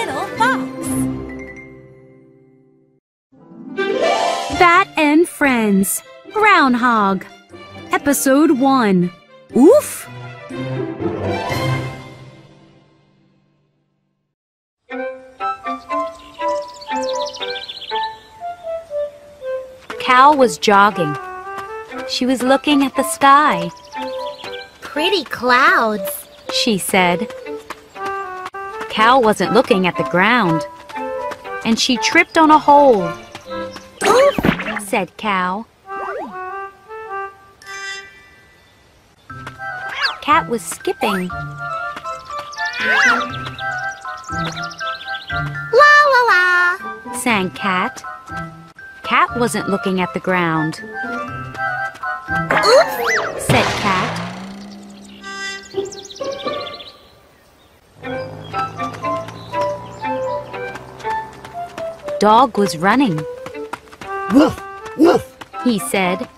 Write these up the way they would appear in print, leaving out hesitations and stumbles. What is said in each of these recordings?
little fox. Bat and Friends, Groundhog, Episode 1. Oof! Cow was jogging. She was looking at the sky. Pretty clouds, she said. Cow wasn't looking at the ground, and she tripped on a hole. Oof, said Cow. Cat was skipping. la la la, sang Cat. Cat wasn't looking at the ground. oof, Said Cat. Dog was running. Woof, woof. He said.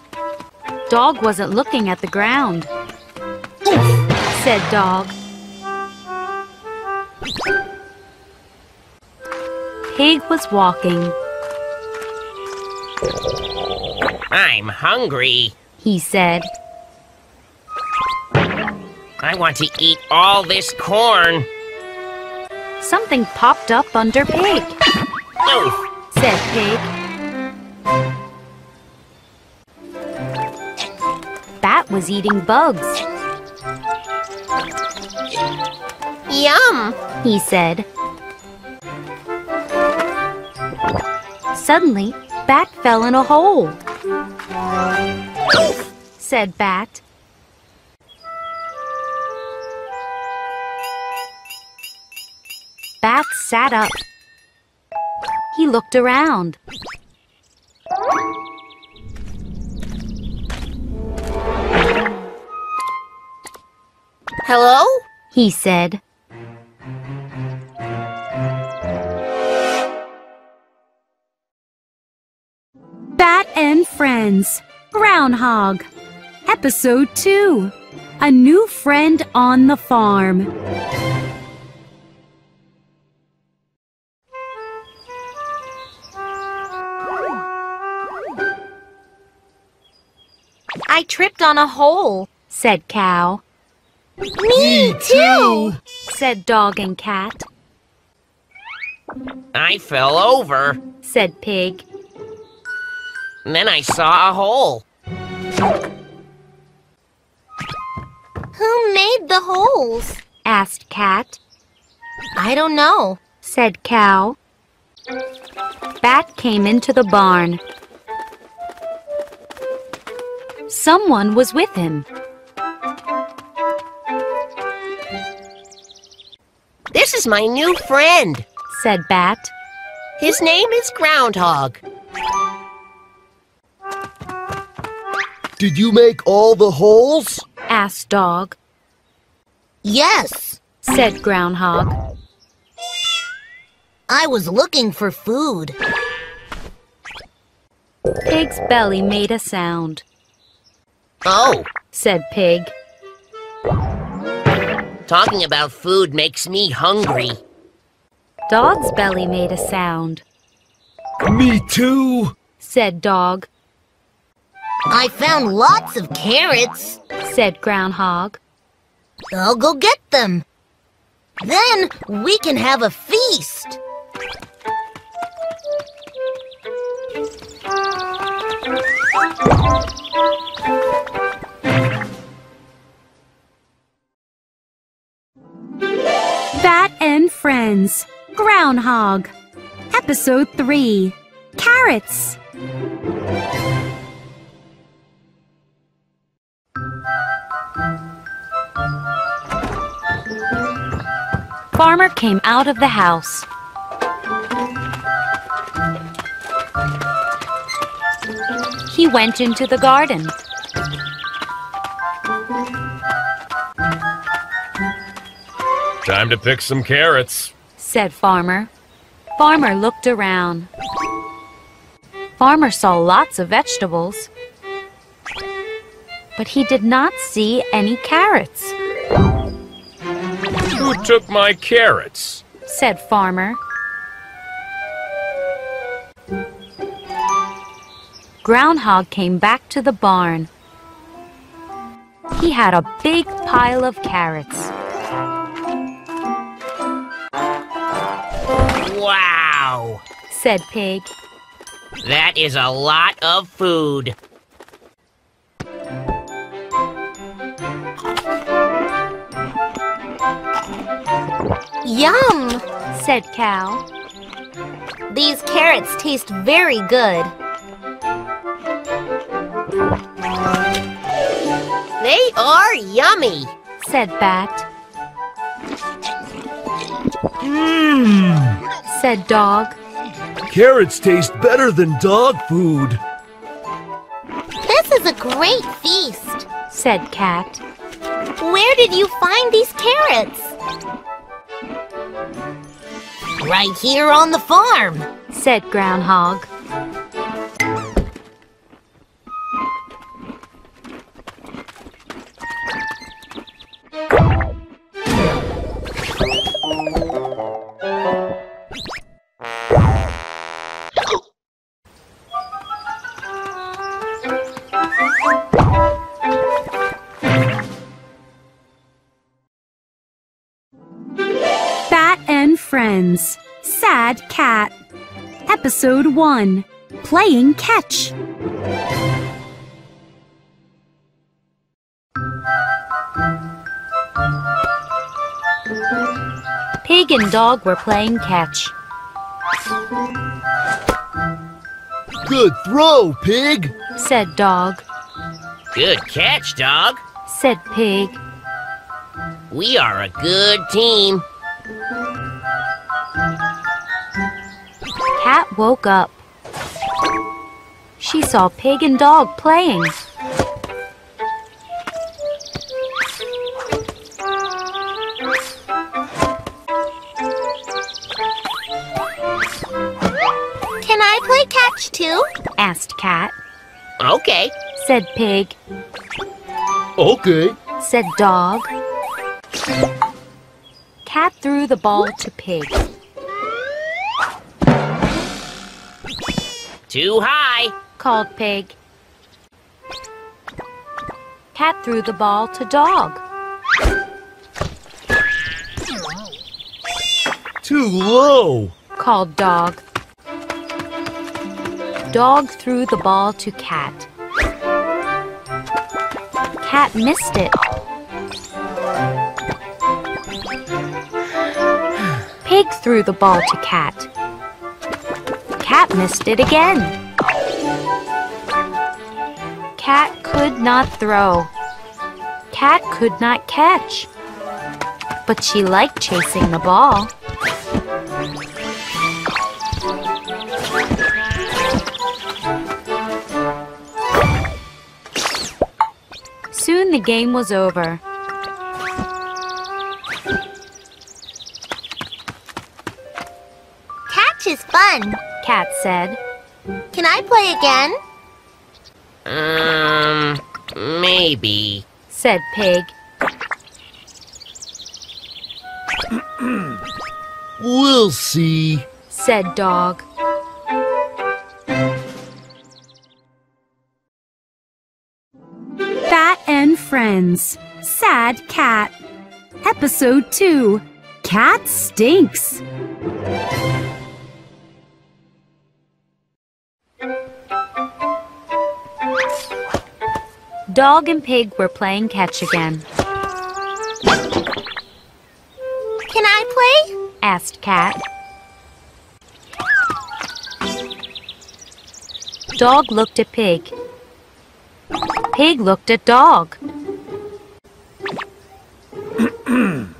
Dog wasn't looking at the ground. Said Dog. Pig was walking. I'm hungry. He said. I want to eat all this corn. Something popped up under Pig, Oof. said Pig. Bat was eating bugs, yum, he said. Suddenly, Bat fell in a hole, said Bat. Bat sat up. He looked around. hello? He said. Bat and Friends, Groundhog, Episode 2. A new friend on the farm. I tripped on a hole. Said Cow. Me too, Said Dog and Cat. I fell over. Said Pig. And then I saw a hole. Who made the holes? Asked Cat. I don't know. Said Cow. Bat came into the barn. Someone was with him. This is my new friend. Said Bat. His name is Groundhog. Did you make all the holes? Asked Dog. Yes, Said Groundhog. I was looking for food. Pig's belly made a sound. Oh, Said Pig. talking about food makes me hungry. Dog's belly made a sound. Me too. Said Dog. I found lots of carrots. Said Groundhog. I'll go get them. Then we can have a feast. Bat and Friends, Groundhog, Episode 3. Carrots. Farmer came out of the house. He went into the garden. Time to pick some carrots, said Farmer. Farmer looked around. Farmer saw lots of vegetables, but he did not see any carrots. Who took my carrots? said Farmer. Groundhog came back to the barn. He had a big pile of carrots. Wow! Said Pig. That is a lot of food. Yum! Said Cow. These carrots taste very good. They are yummy. Said Bat. Mmm. Said Dog. Carrots taste better than dog food. This is a great feast. Said Cat. Where did you find these carrots? Right here on the farm. Said Groundhog. Bat and Friends. Sad Cat. Episode 1. Playing Catch. Pig and Dog were playing catch. Good throw, Pig. Said Dog. Good catch, Dog. Said Pig. We are a good team. Cat woke up. She saw Pig and Dog playing. Can I play catch too? Asked Cat. Okay. Said Pig. Okay. Said Dog. Cat threw the ball to Pig. Too high. Called Pig. Cat threw the ball to Dog. Too low. Called Dog. Dog threw the ball to Cat. Cat missed it. Pig threw the ball to Cat. Cat missed it again. Cat could not throw. Cat could not catch. But she liked chasing the ball. Soon the game was over. Catch is fun. Cat said. Can I play again? Maybe. Said Pig. We'll see. Said Dog. Bat and Friends. Sad Cat. Episode 2. Cat Stinks. Dog and Pig were playing catch again. Can I play? Asked Cat. Dog looked at Pig. Pig looked at Dog.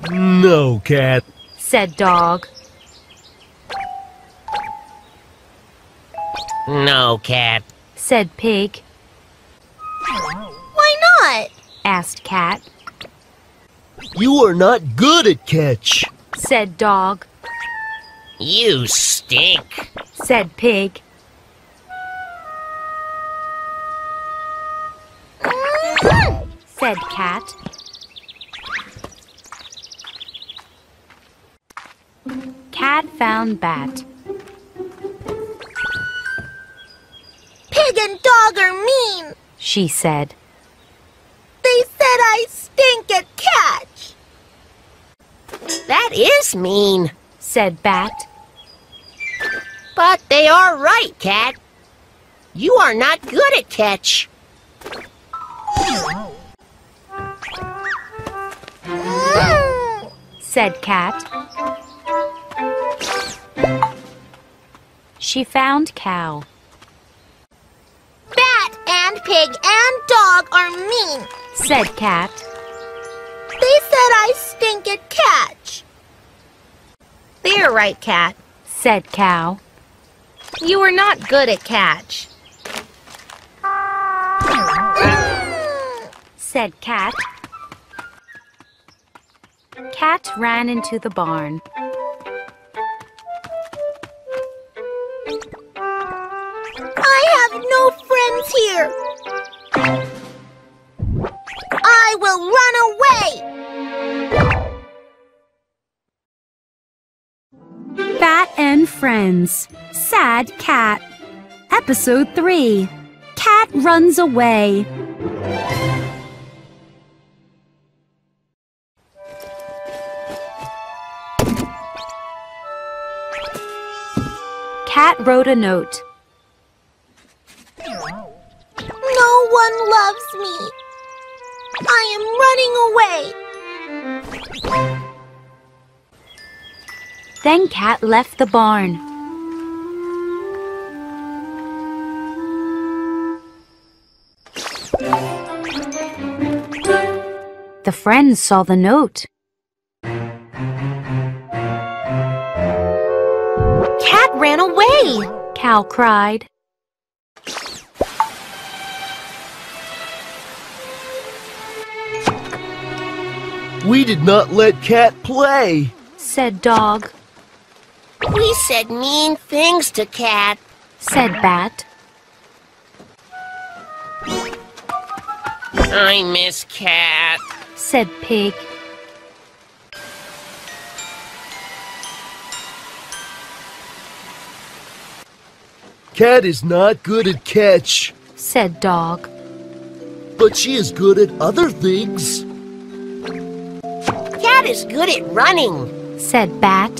No, Cat. Said Dog. No, Cat. Said Pig. Why not? Asked Cat. You are not good at catch. Said Dog. You stink. Said Pig. Said Cat. Cat found Bat. Pig and dog are mean, She said. they said I stink at catch. That is mean. Said Bat. But they are right, Cat. You are not good at catch. Said Cat. She found Cow. Bat and pig and dog are mean. Said Cat. They said I stink at catch. They're right, Cat. Said Cow. You are not good at catch. Said Cat. Cat ran into the barn. I have no friends here. I will run away. Bat and Friends. Sad Cat. Episode 3. Cat runs away. Cat wrote a note. No one loves me. I am running away. Then Cat left the barn. The friends saw the note. Cat ran away. Cow cried. We did not let Cat play. Said Dog. We said mean things to Cat. Said Bat. I miss Cat. Said Pig. Cat is not good at catch, Said Dog. but she is good at other things. Cat is good at running. Said Bat.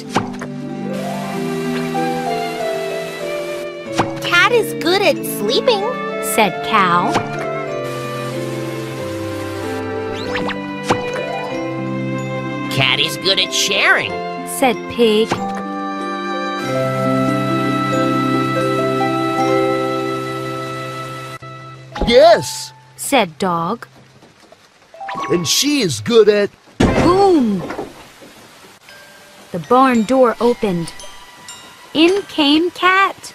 Cat is good at sleeping. Said Cow. Cat is good at sharing. Said Pig. Yes, Said Dog. and she is good at... Boom! The barn door opened. In came Cat.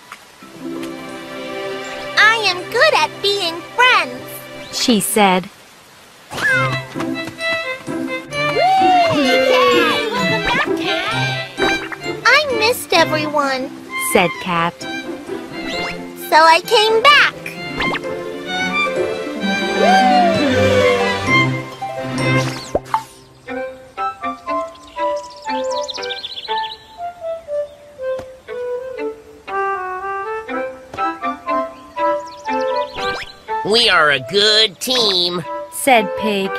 I am good at being friends. She said. I missed everyone, Said Cat. so I came back. We are a good team. Said Pig.